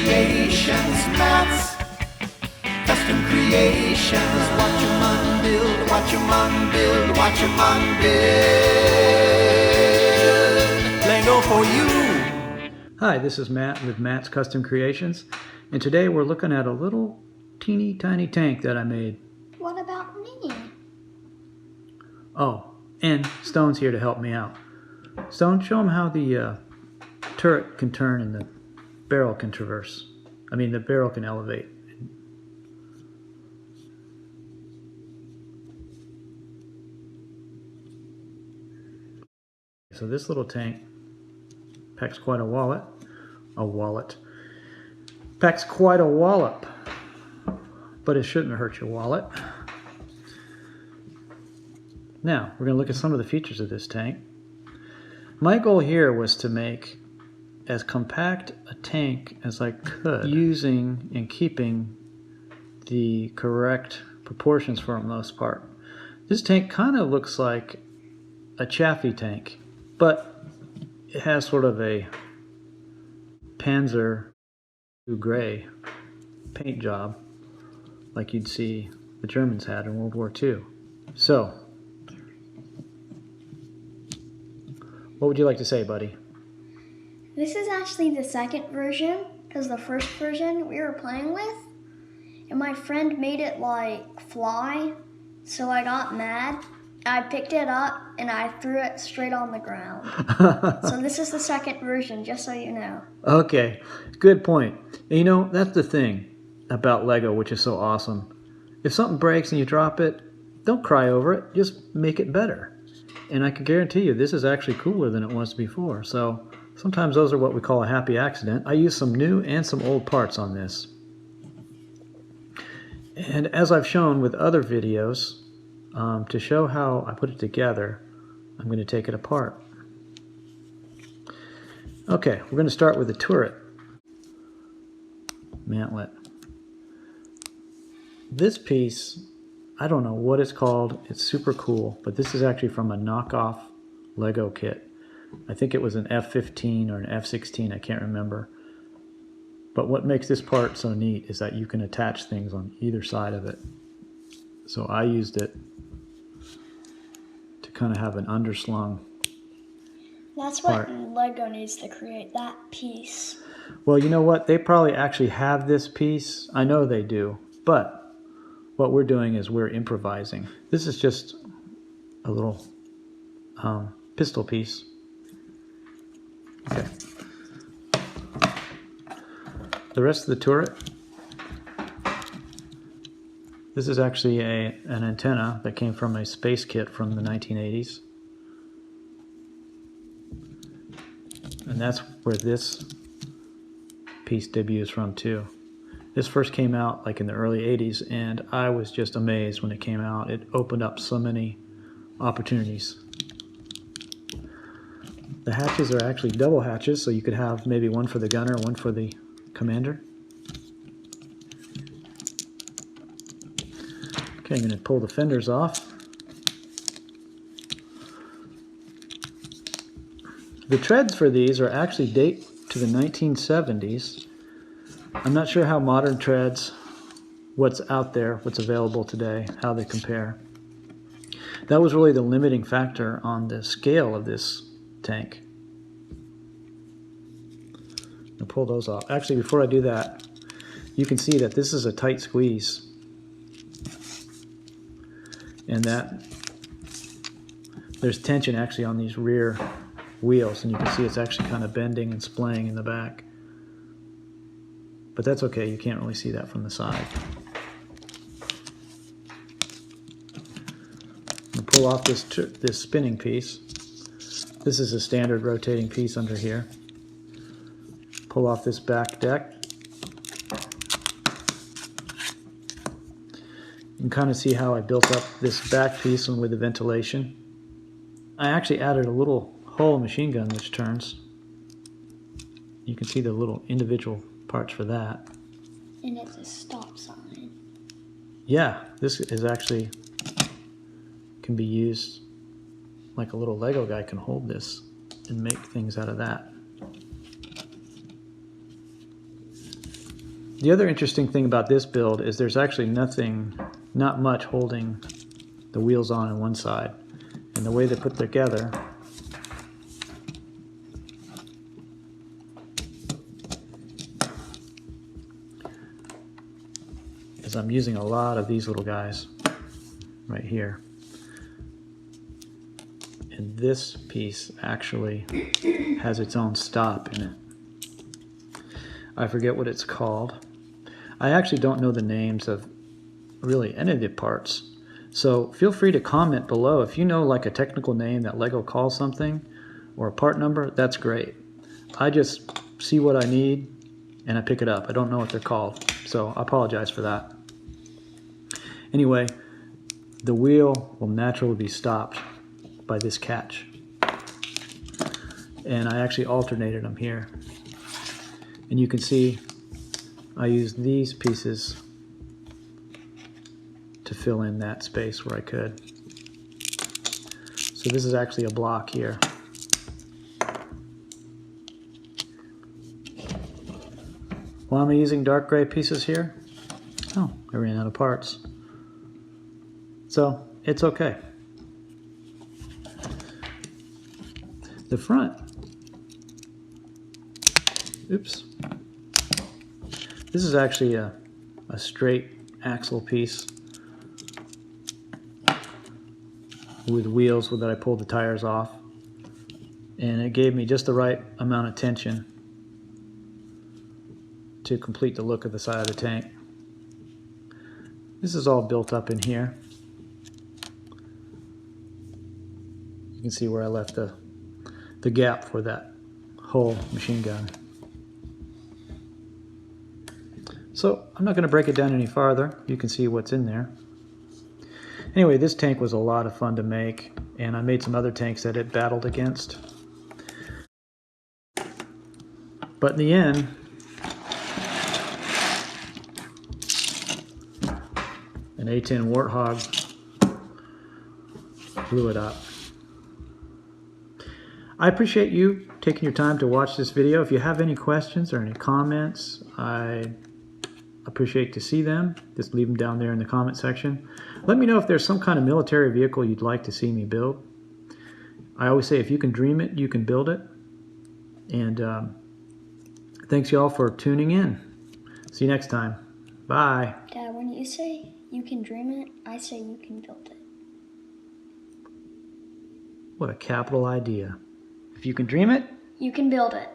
creations, Matt's custom creations. Watch your man build, watch your man build, watch your man build. Lego for you. Hi, this is Matt with Matt's Custom Creations, and today we're looking at a little teeny tiny tank that I made. What about me? Oh, and Stone's here to help me out. Stone, show him how the turret can turn and the barrel can traverse. I mean, the barrel can elevate. So this little tank packs quite a wallop. Packs quite a wallop, but it shouldn't hurt your wallet. Now, we're going to look at some of the features of this tank. My goal here was to make as compact a tank as I could, using and keeping the correct proportions for the most part. This tank kind of looks like a Chaffee tank, but it has sort of a Panzer gray paint job like you'd see the Germans had in World War II. So, what would you like to say, buddy? This is actually the second version, because the first version we were playing with, and my friend made it like fly, so I got mad. I picked it up and I threw it straight on the ground. So this is the second version, just so you know. Okay, good point. And you know, that's the thing about Lego, which is so awesome. If something breaks and you drop it, don't cry over it, just make it better. And I can guarantee you this is actually cooler than it was before. So sometimes those are what we call a happy accident. I used some new and some old parts on this. And as I've shown with other videos, to show how I put it together, I'm going to take it apart. Okay, we're going to start with the turret mantlet. This piece, I don't know what it's called, it's super cool, but this is actually from a knockoff Lego kit. I think it was an F-15 or an F-16, I can't remember. But what makes this part so neat is that you can attach things on either side of it. So I used it to kind of have an underslung That's what Lego needs to create, that piece. Well, you know what? They probably actually have this piece. I know they do. But what we're doing is we're improvising. This is just a little pistol piece. Okay. The rest of the turret, this is actually an antenna that came from a space kit from the 1980s. And that's where this piece debuts from too. This first came out like in the early 80s, and I was just amazed when it came out. It opened up so many opportunities. The hatches are actually double hatches, so you could have maybe one for the gunner, one for the commander. Okay, I'm going to pull the fenders off. The treads for these are actually date to the 1970s. I'm not sure how modern treads, what's out there, what's available today, how they compare. That was really the limiting factor on the scale of this tank. I'll pull those off. Actually, before I do that, you can see that this is a tight squeeze. And that there's tension actually on these rear wheels, and you can see it's actually kind of bending and splaying in the back. But that's okay, you can't really see that from the side. I'm going to pull off this spinning piece. This is a standard rotating piece under here. Pull off this back deck. You can kind of see how I built up this back piece with the ventilation. I actually added a little hull machine gun which turns. You can see the little individual parts for that. And it's a stop sign. Yeah, this is actually can be used like a little Lego guy can hold this and make things out of that. The other interesting thing about this build is there's actually not much holding the wheels on one side. And the way they're put together is I'm using a lot of these little guys right here. And this piece actually has its own stop in it. I forget what it's called. I actually don't know the names of really any of the parts. So feel free to comment below. If you know like a technical name that LEGO calls something or a part number, that's great. I just see what I need and I pick it up. I don't know what they're called, so I apologize for that. Anyway, the wheel will naturally be stopped by this catch. And I actually alternated them here. And you can see I used these pieces to fill in that space where I could. So this is actually a block here. Why am I using dark gray pieces here? Oh, I ran out of parts. So it's okay. The front, oops. This is actually a straight axle piece with wheels that I pulled the tires off, and it gave me just the right amount of tension to complete the look of the side of the tank. This is all built up in here. You can see where I left the gap for that whole machine gun. So I'm not going to break it down any farther. You can see what's in there. Anyway, this tank was a lot of fun to make, and I made some other tanks that it battled against. But in the end, an A10 Warthog blew it up. I appreciate you taking your time to watch this video. If you have any questions or any comments, I appreciate to see them. Just leave them down there in the comment section. Let me know if there's some kind of military vehicle you'd like to see me build. I always say if you can dream it, you can build it. And thanks y'all for tuning in. See you next time. Bye. Dad, when you say you can dream it, I say you can build it. What a capital idea. If you can dream it, you can build it.